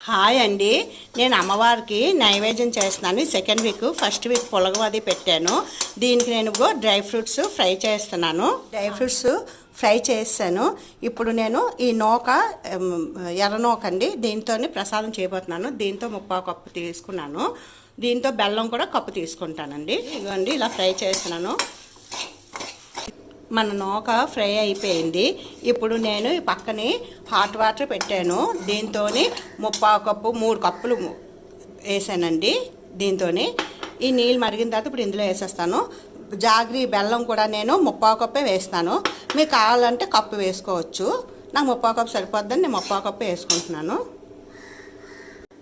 Hi అండి. నేను అమ్మవారికి నైవేద్యం చేస్తున్నాను. సెకండ్ వీక్, ఫస్ట్ వీక్ పులగం అది పెట్టాను. దీనికి నేను డ్రై ఫ్రూట్స్ ఫ్రై చేస్తున్నాను. డ్రై ఫ్రూట్స్ ఫ్రై చేస్తాను. ఇప్పుడు నేను ఈ నూక, ఎర్ర నూక అండి, దీంతో ప్రసాదం చేయబోతున్నాను. దీంతో 3/4 కప్పు తీసుకున్నాను. దీంతో బెల్లం కూడా కప్పు తీసుకుంటానండి. ఇదిగోండి, ఇలా ఫ్రై చేస్తున్నాను. మన నూక ఫ్రై అయిపోయింది. ఇప్పుడు నేను ఈ పక్కని హాట్ వాటర్ పెట్టాను. దీంతో 3/4 కప్పు, 3 కప్పులు వేసానండి. దీంతో ఈ నీళ్ళు మరిగిన తర్వాత ఇప్పుడు ఇందులో వేసేస్తాను. జాగ్రీ బెల్లం కూడా నేను 3/4 కప్పే వేస్తాను. మీకు కావాలంటే కప్పు వేసుకోవచ్చు. నాకు 3/4 కప్పు సరిపోద్దని నేను 3/4 కప్పు వేసుకుంటున్నాను.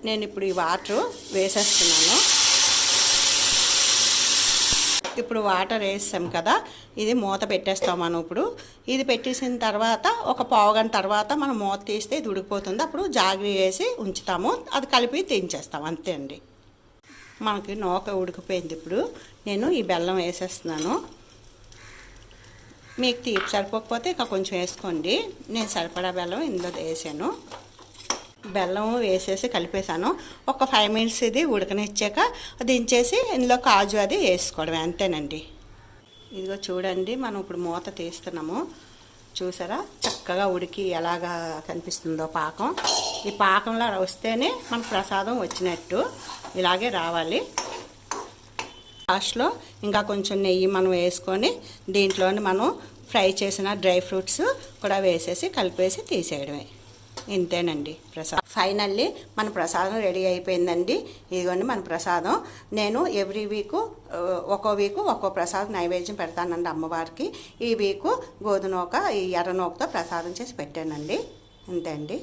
నేను ఇప్పుడు ఈ వాటర్ వేసేస్తున్నాను. ఇప్పుడు వాటర్ వేసాం కదా, ఇది మూత పెట్టేస్తాం మనం. ఇప్పుడు ఇది పెట్టేసిన తర్వాత ఒక పావుగంట తర్వాత మనం మూత తీస్తే ఇది ఉడికిపోతుంది. అప్పుడు జాగ్రీ వేసి ఉంచుతాము, అది కలిపి తీయించేస్తాం, అంతే అండి. మనకి నూక ఉడికిపోయింది. ఇప్పుడు నేను ఈ బెల్లం వేసేస్తున్నాను. మీకు తీపి సరిపోకపోతే ఇక కొంచెం వేసుకోండి. నేను సరిపడా బెల్లం ఇందులో వేసాను. బెల్లం వేసేసి కలిపేసాను. ఒక 5 మినిట్స్ ఇది ఉడకనిచ్చాక దించేసి ఇందులో కాజు అది వేసుకోవడమే, అంతేనండి. ఇదిగో చూడండి, మనం ఇప్పుడు మూత తీస్తున్నాము. చూసారా చక్కగా ఉడికి ఎలాగా కనిపిస్తుందో పాకం. ఈ పాకంలో వస్తేనే మనకు ప్రసాదం వచ్చినట్టు. ఇలాగే రావాలి. లాస్ట్లో ఇంకా కొంచెం నెయ్యి మనం వేసుకొని దీంట్లోని మనం ఫ్రై చేసిన డ్రై ఫ్రూట్స్ కూడా వేసేసి కలిపేసి తీసేయడమే, ఇంతేనండి ప్రసాదం. ఫైనల్లీ మన ప్రసాదం రెడీ అయిపోయిందండి. ఇదిగోండి మన ప్రసాదం. నేను ఎవ్రీ వీకు ఒక్కో వీకు ఒక్కో ప్రసాదం నైవేద్యం పెడతానండి అమ్మవారికి. ఈ వీకు గోధుమ నూక, ఈ ఎర్ర నూకతో ప్రసాదం చేసి పెట్టానండి, అంతే అండి.